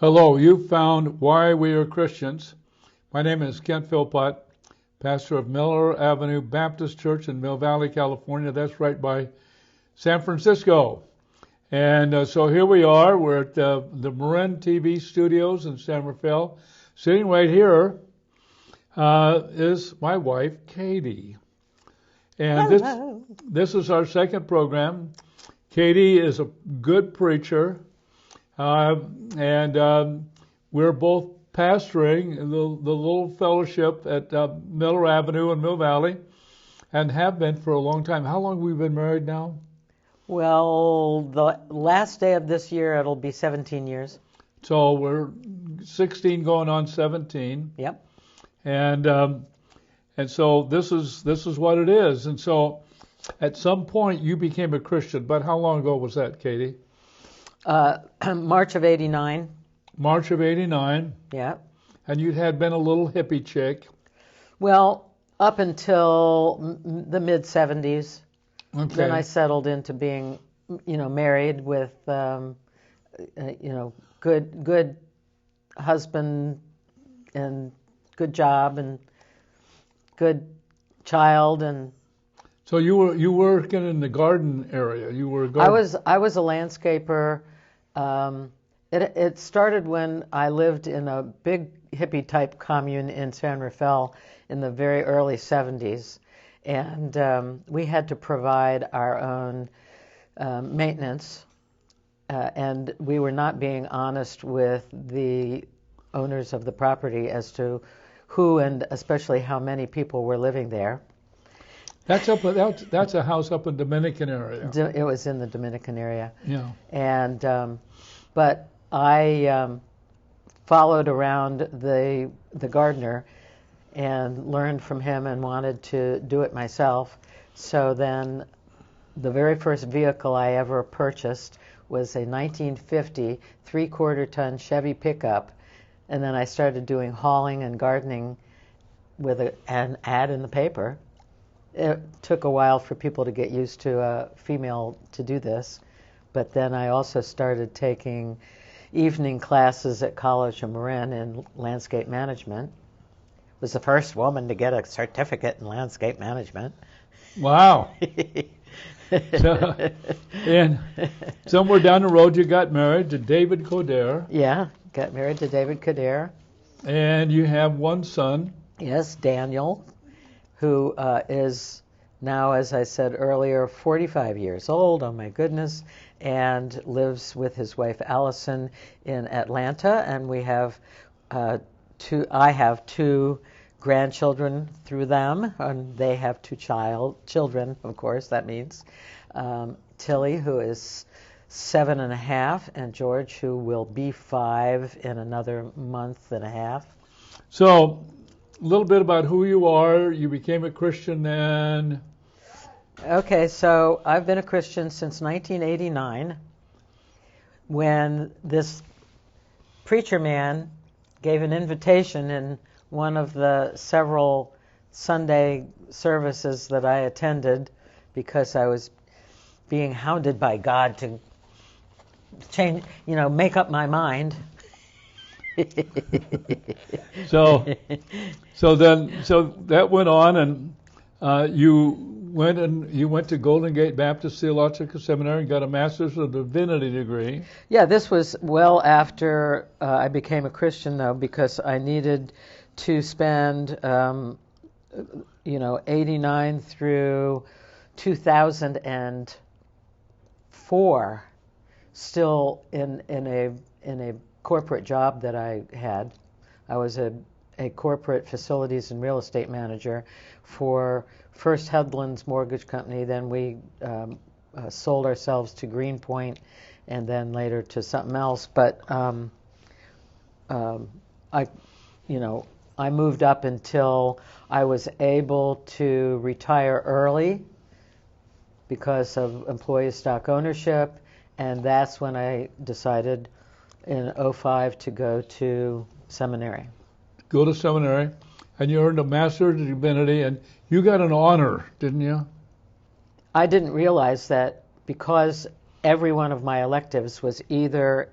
Hello, you found Why We Are Christians. My name is Kent Philpott, pastor of Miller Avenue Baptist Church in Mill Valley, California. That's right by San Francisco. And so here we are. We're at the Marin TV studios in San Rafael. Sitting right here is my wife, Katie. And this is our second program. Katie is a good preacher. And we're both pastoring the little fellowship at Miller Avenue in Mill Valley, and have been for a long time. How long have we been married now? Well, the last day of this year, it'll be 17 years. So we're 16 going on 17. Yep. And so this is what it is. And so at some point you became a Christian, but how long ago was that, Katie? March of '89. March of '89. Yeah. And you had been a little hippie chick. Well, up until the mid '70s. Okay. Then I settled into being, married with, good husband and good job and good child. And so you were working in the garden area. You were I was a landscaper. It started when I lived in a big hippie type commune in San Rafael in the very early '70s, and we had to provide our own maintenance, and we were not being honest with the owners of the property as to who and especially how many people were living there. That's a house up in Dominican area. It was in the Dominican area. Yeah. And but I followed around the gardener and learned from him and wanted to do it myself. So then the very first vehicle I ever purchased was a 1950 3/4 ton Chevy pickup, and then I started doing hauling and gardening with an ad in the paper. It took a while for people to get used to a female to do this, but then I also started taking evening classes at College of Marin in landscape management. Was the first woman to get a certificate in landscape management. Wow. And somewhere down the road you got married to David Coderre. Yeah, got married to David Coderre. And you have one son. Yes, Daniel, who is now, as I said earlier, 45 years old, oh my goodness, and lives with his wife Allison in Atlanta. And we have I have two grandchildren through them, and they have two children, of course, that means. Tilly, who is 7.5, and George, who will be 5 in another month and a half. So, a little bit about who you are. You became a Christian then. Okay, so I've been a Christian since 1989, when this preacher man gave an invitation in one of the several Sunday services that I attended, because I was being hounded by God to change, make up my mind. So that went on, and you went to Golden Gate Baptist Theological Seminary and got a Master's of Divinity degree. Yeah, this was well after I became a Christian, though, because I needed to spend 89 through 2004 still in a corporate job that I had. I was a corporate facilities and real estate manager for first Headlands Mortgage Company, then we sold ourselves to Greenpoint, and then later to something else. But I moved up until I was able to retire early because of employee stock ownership, and that's when I decided in '05 to go to seminary. Go to seminary, and you earned a Master's of Divinity, and you got an honor, didn't you? I didn't realize that because every one of my electives was either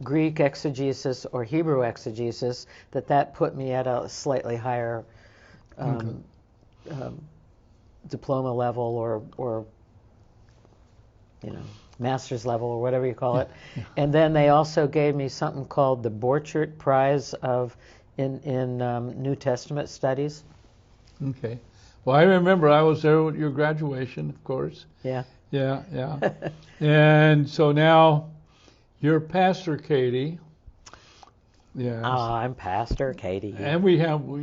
Greek exegesis or Hebrew exegesis, that put me at a slightly higher um, diploma level or master's level or whatever you call it. And then they also gave me something called the Borchert Prize in New Testament Studies. Okay. Well, I remember I was there at your graduation, of course. Yeah. Yeah, yeah. And so now you're Pastor Katie. Yes. I'm Pastor Katie. And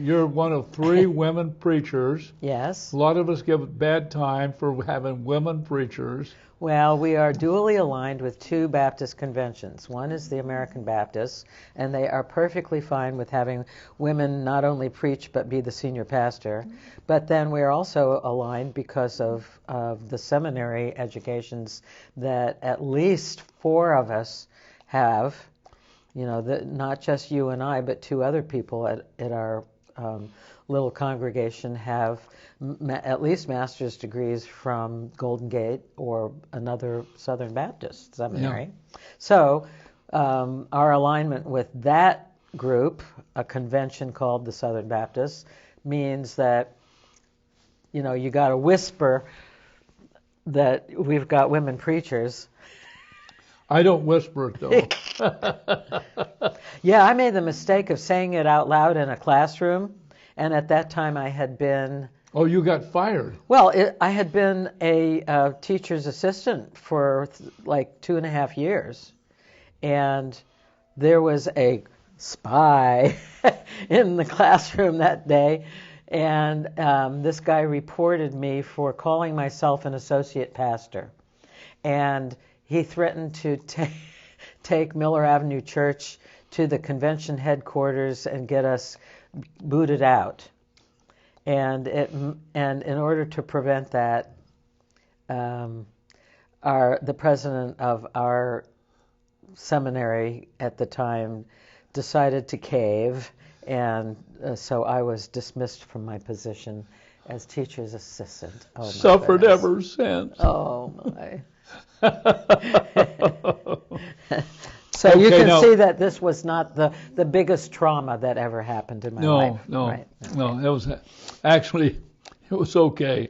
you're one of 3 women preachers. Yes. A lot of us give it bad time for having women preachers. Well, we are dually aligned with 2 Baptist conventions. One is the American Baptists, and they are perfectly fine with having women not only preach but be the senior pastor. But then we are also aligned because of the seminary educations that at least 4 of us have. Not just you and I, but 2 other people at our little congregation have at least master's degrees from Golden Gate or another Southern Baptist seminary. Yeah. So our alignment with that group, a convention called the Southern Baptists, means that you got to whisper that we've got women preachers. I don't whisper it, though. Yeah, I made the mistake of saying it out loud in a classroom, and at that time I had been... Oh, you got fired. Well, I had been a teacher's assistant for like 2.5 years, and there was a spy in the classroom that day, and this guy reported me for calling myself an associate pastor, and he threatened to take Miller Avenue Church to the convention headquarters and get us booted out. And in order to prevent that, the president of our seminary at the time decided to cave, and so I was dismissed from my position as teacher's assistant. Oh, suffered ever since. Oh my. So okay, you can see that this was not the biggest trauma that ever happened in my life. No, right? Okay. No, it was actually, it was okay.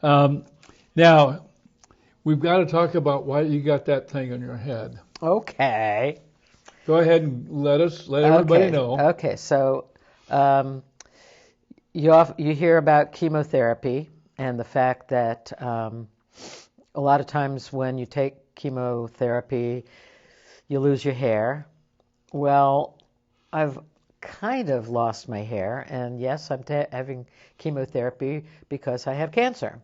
Now, we've got to talk about why you got that thing on your head. Okay. Go ahead and let everybody know. Okay, so you hear about chemotherapy and the fact that a lot of times when you take chemotherapy, you lose your hair. Well, I've kind of lost my hair, and yes, I'm having chemotherapy because I have cancer.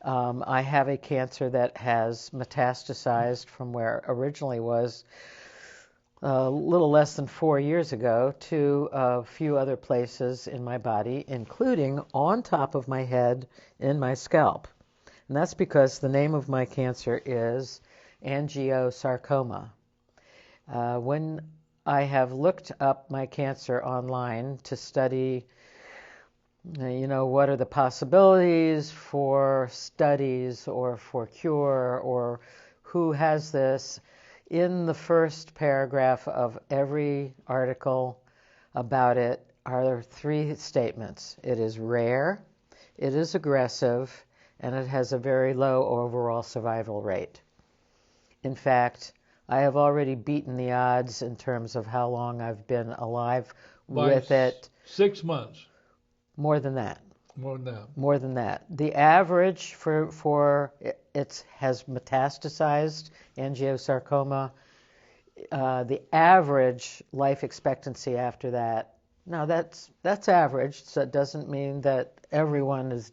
I have a cancer that has metastasized from where it originally was a little less than 4 years ago to a few other places in my body, including on top of my head in my scalp. And that's because the name of my cancer is angiosarcoma. When I have looked up my cancer online to study, what are the possibilities for studies or for cure or who has this, in the first paragraph of every article about it are 3 statements. It is rare, it is aggressive, and it has a very low overall survival rate. In fact, I have already beaten the odds in terms of how long I've been alive with it. 6 months. More than that. More than that. More than that. The average for it has metastasized angiosarcoma. The average life expectancy after that. Now that's average, so it doesn't mean that everyone is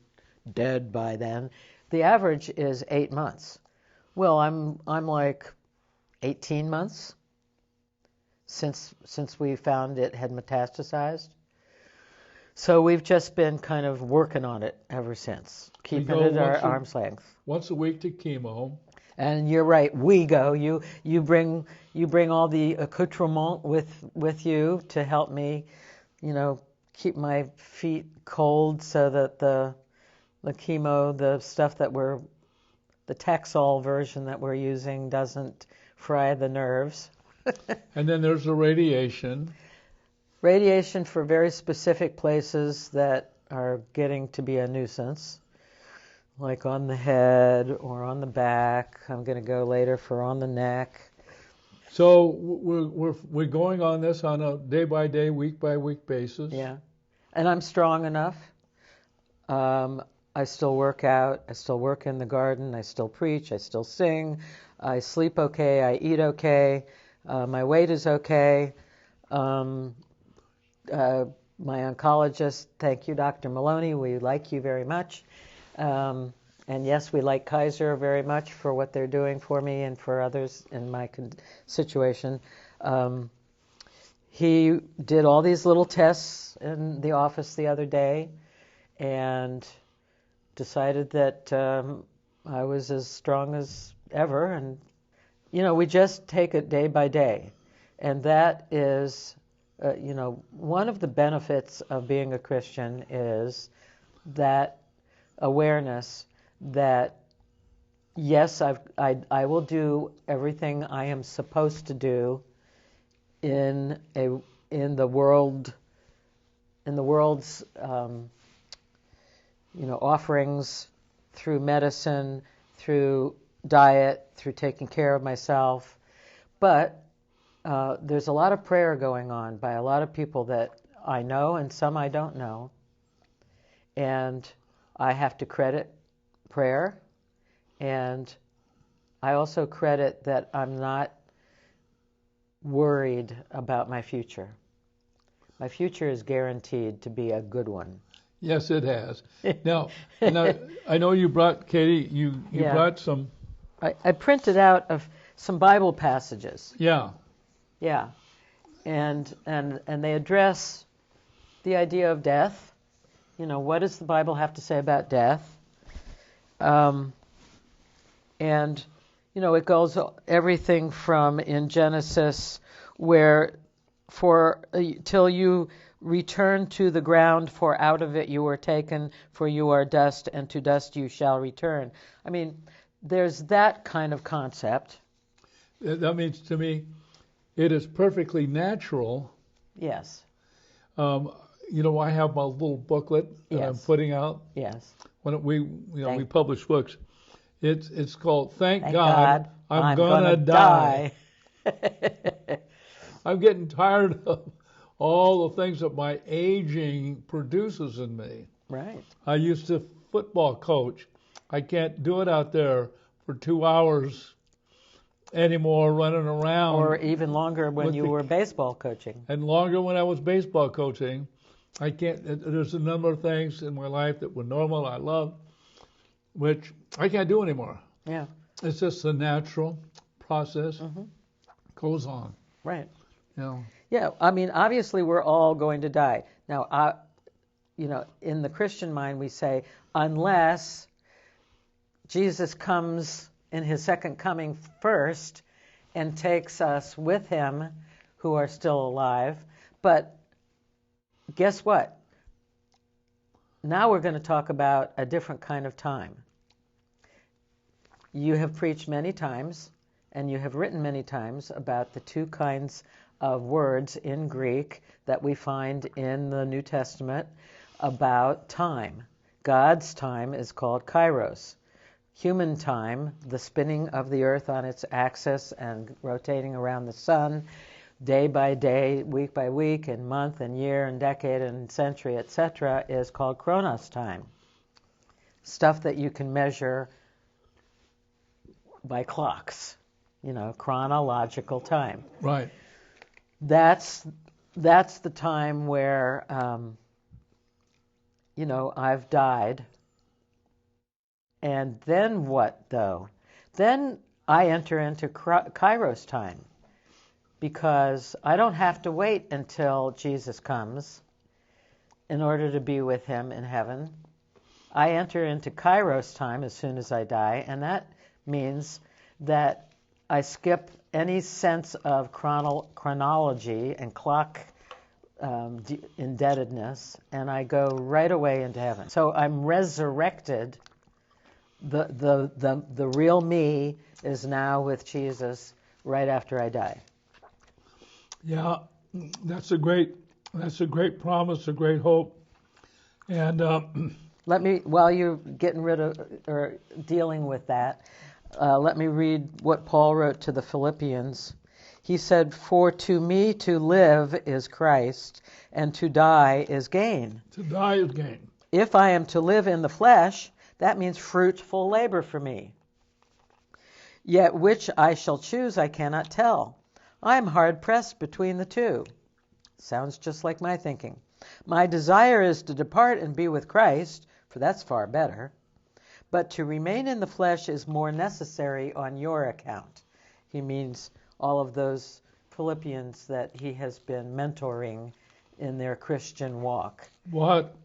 dead by then. The average is 8 months. Well, I'm like 18 months since we found it had metastasized. So we've just been kind of working on it ever since, keeping it at our arm's length. Once a week to chemo. And you're right, we go. You bring all the accoutrement with you to help me, keep my feet cold so that the chemo, the stuff that the Taxol version that we're using doesn't fry the nerves. And then there's the radiation. Radiation for very specific places that are getting to be a nuisance, like on the head or on the back. I'm going to go later for on the neck. So we're going on this on a day by day, week by week basis. Yeah, and I'm strong enough. I still work out. I still work in the garden. I still preach. I still sing. I sleep okay. I eat okay. My weight is okay. My oncologist, thank you, Dr. Maloney. We like you very much. And yes, we like Kaiser very much for what they're doing for me and for others in my situation. He did all these little tests in the office the other day and decided that I was as strong as ever. And, we just take it day by day. And that is, one of the benefits of being a Christian is that awareness that, yes, I will do everything I am supposed to do in the world's offerings, through medicine, through diet, through taking care of myself. But there's a lot of prayer going on by a lot of people that I know and some I don't know. And I have to credit prayer. And I also credit that I'm not worried about my future. My future is guaranteed to be a good one. Yes, it has. Now, I know you brought, Katie, you brought some. I printed out of some Bible passages. Yeah. Yeah. And they address the idea of death. What does the Bible have to say about death? And it goes everything from in Genesis where till you return to the ground, for out of it you were taken, for you are dust, and to dust you shall return. I mean, there's that kind of concept. That means to me, it is perfectly natural. Yes. I have my little booklet that I'm putting out. Yes. When we publish books. It's called Thank God, God I'm gonna die. I'm getting tired of all the things that my aging produces in me. Right. I used to football coach. I can't do it out there for 2 hours anymore running around. Or even longer when you were baseball coaching. And longer when I was baseball coaching. I can't. There's a number of things in my life that were normal, I love, which I can't do anymore. Yeah. It's just a natural process. Goes on. Right. Yeah. Yeah. I mean, obviously, we're all going to die. Now, in the Christian mind, we say, unless Jesus comes in his second coming first and takes us with him who are still alive. But guess what? Now we're going to talk about a different kind of time. You have preached many times, and you have written many times about the two kinds of words in Greek that we find in the New Testament about time. God's time is called kairos. Human time, the spinning of the earth on its axis and rotating around the sun, day by day, week by week, and month and year and decade and century, etc., is called chronos time. Stuff that you can measure by clocks, chronological time. Right. That's the time where, I've died. And then what, though? Then I enter into kairos time, because I don't have to wait until Jesus comes in order to be with him in heaven. I enter into kairos time as soon as I die, and that means that I skip any sense of chronology and clock indebtedness, and I go right away into heaven. So I'm resurrected. The real me is now with Jesus right after I die. Yeah, that's a great promise, a great hope. And Let me, while you're getting rid of or dealing with that, let me read what Paul wrote to the Philippians. He said, "For to me to live is Christ, and to die is gain. to die is gain. If I am to live in the flesh, that means fruitful labor for me. Yet which I shall choose I cannot tell. I am hard pressed between the two." Sounds just like my thinking. "My desire is to depart and be with Christ, for that's far better. But to remain in the flesh is more necessary on your account." He means all of those Philippians that he has been mentoring in their Christian walk. What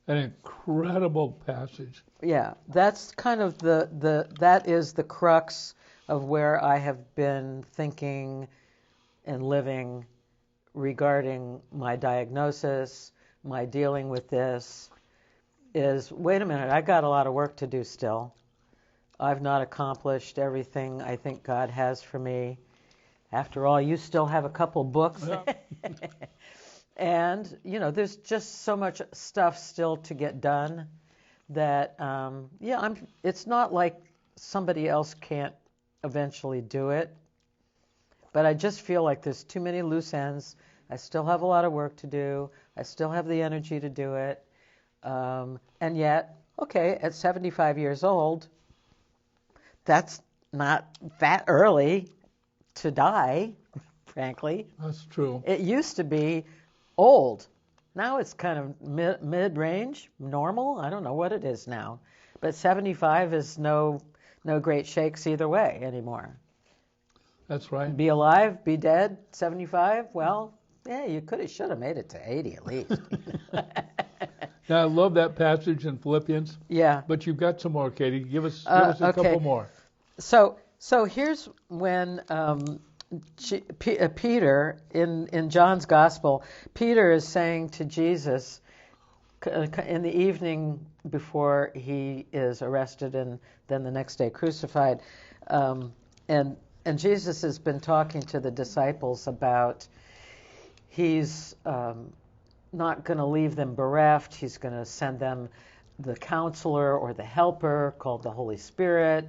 an incredible passage. Yeah, that's kind of that is the crux of where I have been thinking and living regarding my diagnosis, my dealing with this, is, wait a minute, I got a lot of work to do still. I've not accomplished everything I think God has for me. After all, you still have a couple books. Yeah. And, there's just so much stuff still to get done that, it's not like somebody else can't eventually do it. But I just feel like there's too many loose ends. I still have a lot of work to do. I still have the energy to do it. And yet, okay, at 75 years old, that's not that early to die, frankly. That's true. It used to be old. Now it's kind of mid-range, normal. I don't know what it is now. But 75 is no great shakes either way anymore. That's right. Be alive, be dead, 75, well, yeah, you should have made it to 80 at least. Now, I love that passage in Philippians. Yeah. But you've got some more, Katie. Give us a couple more. So here's when Peter, in John's Gospel, Peter is saying to Jesus in the evening before he is arrested and then the next day crucified, and Jesus has been talking to the disciples about he's not going to leave them bereft. He's going to send them the counselor or the helper called the Holy Spirit,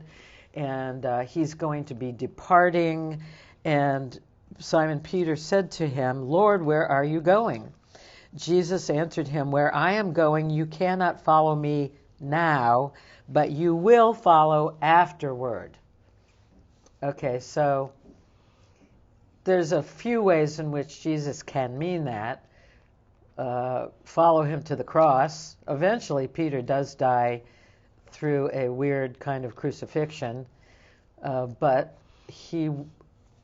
and he's going to be departing. And Simon Peter said to him, "Lord, where are you going?" Jesus answered him, "Where I am going, you cannot follow me now, but you will follow afterward." Okay, so there's a few ways in which Jesus can mean that. Follow him to the cross. Eventually, Peter does die through a weird kind of crucifixion, but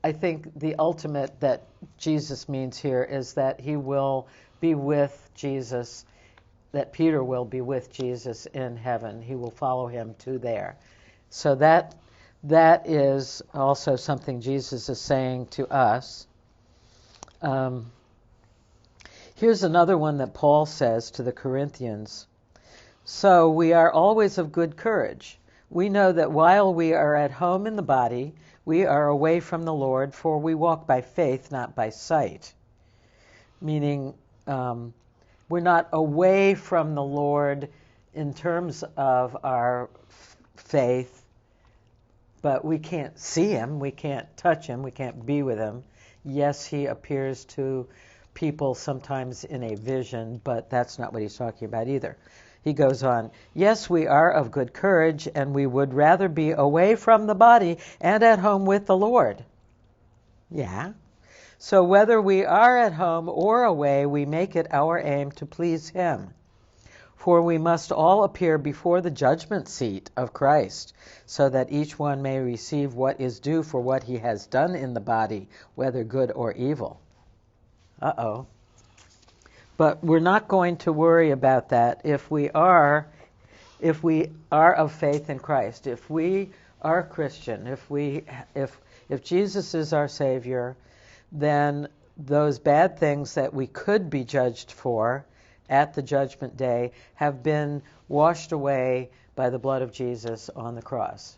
I think the ultimate that Jesus means here is that he will be with Jesus, that Peter will be with Jesus in heaven. He will follow him to there. So that is also something Jesus is saying to us. Here's another one that Paul says to the Corinthians. "So we are always of good courage. We know that while we are at home in the body, we are away from the Lord, for we walk by faith, not by sight." Meaning, we're not away from the Lord in terms of our faith, but we can't see him, we can't touch him, we can't be with him. Yes, he appears to people sometimes in a vision, but that's not what he's talking about either. He goes on, "Yes, we are of good courage, and we would rather be away from the body and at home with the Lord." Yeah. So whether we are at home or away, we make it our aim to please him. For we must all appear before the judgment seat of Christ, so that each one may receive what is due for what he has done in the body, whether good or evil. Uh-oh. But we're not going to worry about that if we are of faith in Christ. If we are Christian, if Jesus is our Savior, then those bad things that we could be judged for at the judgment day have been washed away by the blood of Jesus on the cross.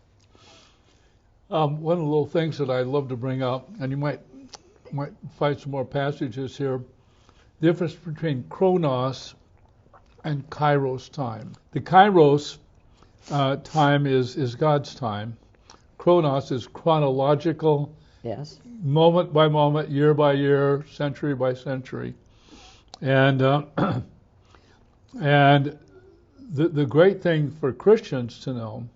One of the little things that I love to bring up, and you might might find some more passages here. The difference between chronos and kairos time. The kairos time is God's time. Chronos is chronological, Yes. moment by moment, year by year, century by century. And and the great thing for Christians to know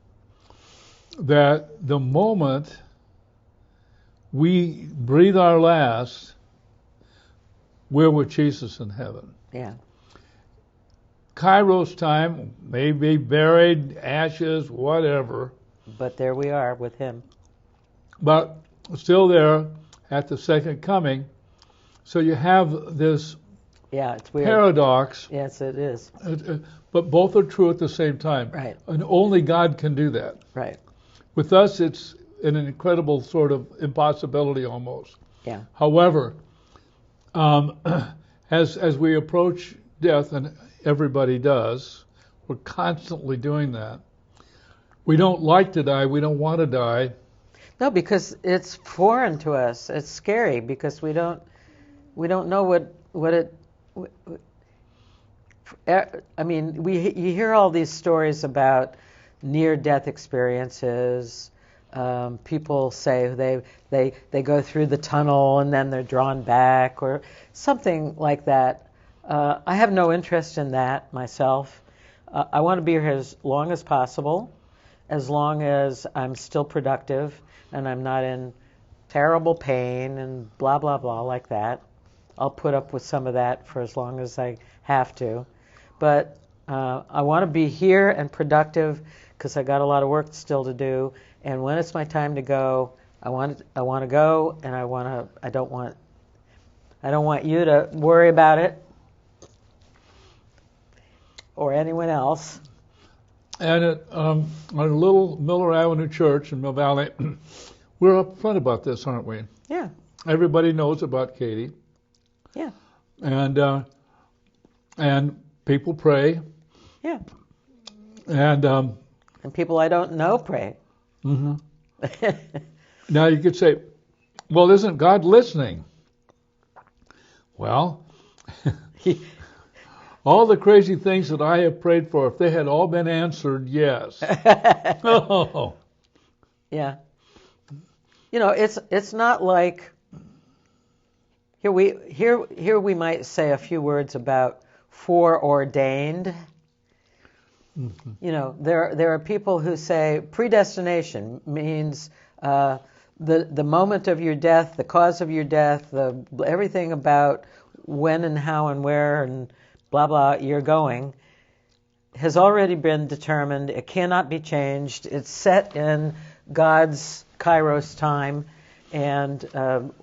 that the moment we breathe our last, we're with Jesus in heaven. Yeah. Kairos time may be buried, ashes, whatever, But there we are with him. but still there at the second coming. So you have this Yeah, it's weird. paradox, Yes, it is. but both are true at the same time. Right. And only God can do that. Right. With us, it's an incredible sort of impossibility almost. Yeah. However, as we approach death, and everybody does, we're constantly doing that. We don't like to die. We don't want to die. No, because it's foreign to us. It's scary because we don't know what it. I mean, you hear all these stories about near-death experiences. People say they go through the tunnel and then they're drawn back or something like that. I have no interest in that myself. I want to be here as long as possible, as long as I'm still productive and I'm not in terrible pain and blah, blah, blah like that. I'll put up with some of that for as long as I have to. But I want to be here and productive because I got a lot of work still to do. And when it's my time to go, I want to go, and I don't want you to worry about it or anyone else. And at our little Miller Avenue Church in Mill Valley, we're upfront about this, aren't we? Yeah. Everybody knows about Katie. Yeah. And people pray. Yeah. And people I don't know pray. Mm-hmm. Now you could say, well, isn't God listening? Well, all the crazy things that I have prayed for, if they had all been answered, yes. Oh. Yeah. You know, it's not like here we might say a few words about foreordained. Mm-hmm. You know, there are people who say predestination means the moment of your death, the cause of your death, everything about when and how and where and blah blah you're going has already been determined. It cannot be changed. It's set in God's Kairos time, and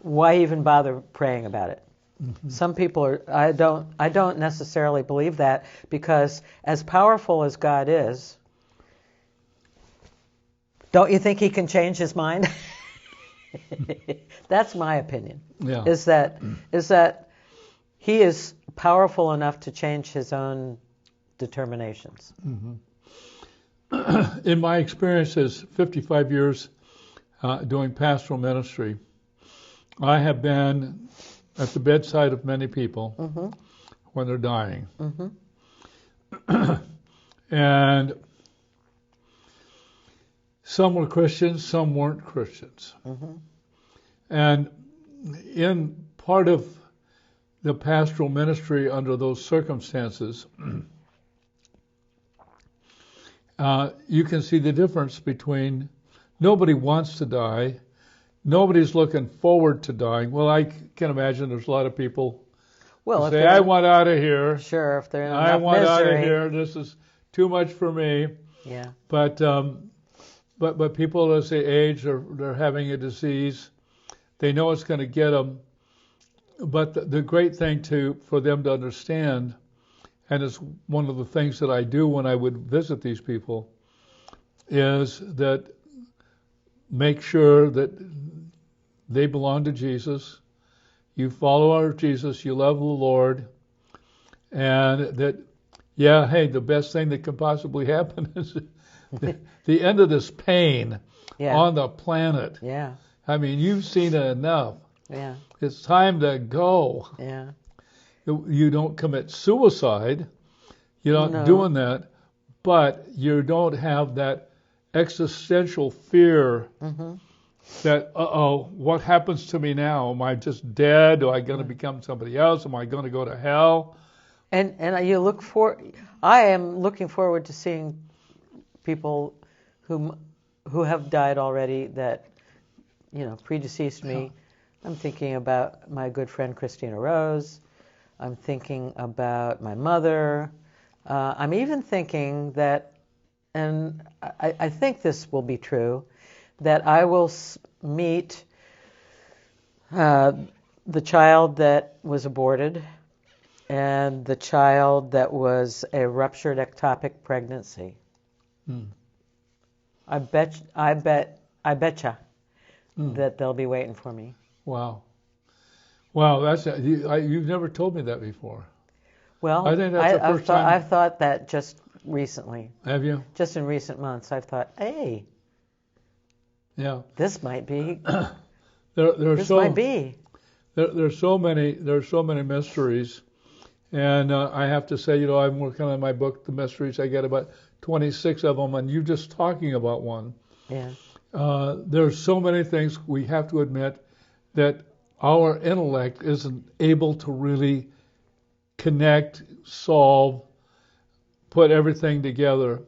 why even bother praying about it? Mm-hmm. Some people I don't necessarily believe that, because as powerful as God is, don't you think he can change his mind? That's my opinion. Yeah. Is that he is powerful enough to change his own determinations. Mm-hmm. In my experiences, 55 years doing pastoral ministry, I have been at the bedside of many people mm-hmm. when they're dying. Mm-hmm. And some were Christians, some weren't Christians. Mm-hmm. And in part of the pastoral ministry under those circumstances, you can see the difference between nobody wants to die, nobody's looking forward to dying. Well, I can imagine there's a lot of people who say, I want out of here. Sure, if they're in I want misery. Out of here. This is too much for me. Yeah. But people as they age, they're having a disease. They know it's going to get them. But the great thing for them to understand, and it's one of the things that I do when I would visit these people, is that make sure that they belong to Jesus. You follow our Jesus. You love the Lord. And that, the best thing that can possibly happen is the end of this pain on the planet. Yeah. I mean, you've seen it enough. Yeah. It's time to go. Yeah. You don't commit suicide. You're not No. doing that, but you don't have that existential fear that, what happens to me now? Am I just dead? Am I going to become somebody else? Am I going to go to hell? And I am looking forward to seeing people who have died already that, predeceased me. I'm thinking about my good friend Christina Rose. I'm thinking about my mother. I'm even thinking that, and I think this will be true, that I will meet the child that was aborted and the child that was a ruptured ectopic pregnancy. I betcha that they'll be waiting for me. Wow, you've never told me that before. Well, I think that's the first time. I've thought that just recently. Have you? Just in recent months, I've thought, hey, yeah, this might be. There's so many mysteries, and I have to say, I'm working on my book, The Mysteries. I got about 26 of them, and you just talking about one. Yeah. There's so many things we have to admit that our intellect isn't able to really connect, solve, put everything together.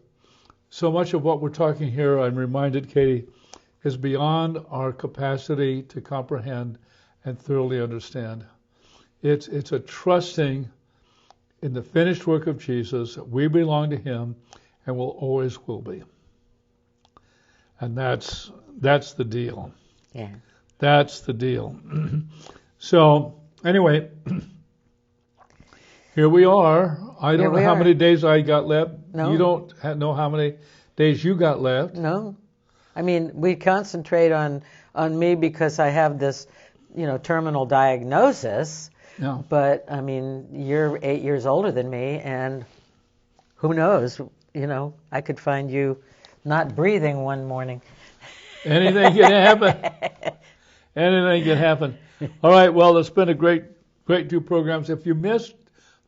So much of what we're talking here, I'm reminded, Katie, is beyond our capacity to comprehend and thoroughly understand. It's a trusting in the finished work of Jesus that we belong to Him and will always will be. And that's the deal. Yeah. That's the deal. So anyway, here we are. I don't know how many days I got left. No. You don't know how many days you got left. No. I mean, we concentrate on me because I have this, terminal diagnosis. Yeah. But, I mean, you're 8 years older than me, and who knows, I could find you not breathing one morning. Anything can happen. Anything can happen. All right, well, it's been a great 2 programs. If you missed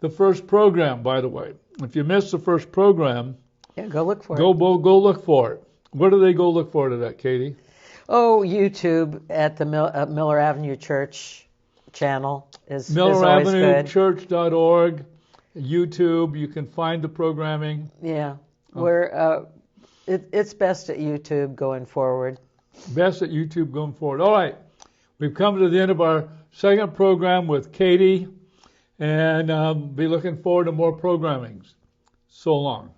the first program, by the way, if you missed the first program, yeah, go look for it. Go look for it. Where do they go look for it at, Katie? Oh, YouTube at the Miller Avenue Church channel is always good. MillerAvenueChurch.org, YouTube. You can find the programming. Yeah, it's best at YouTube going forward. Best at YouTube going forward. All right, we've come to the end of our second program with Katie, and be looking forward to more programmings. So long.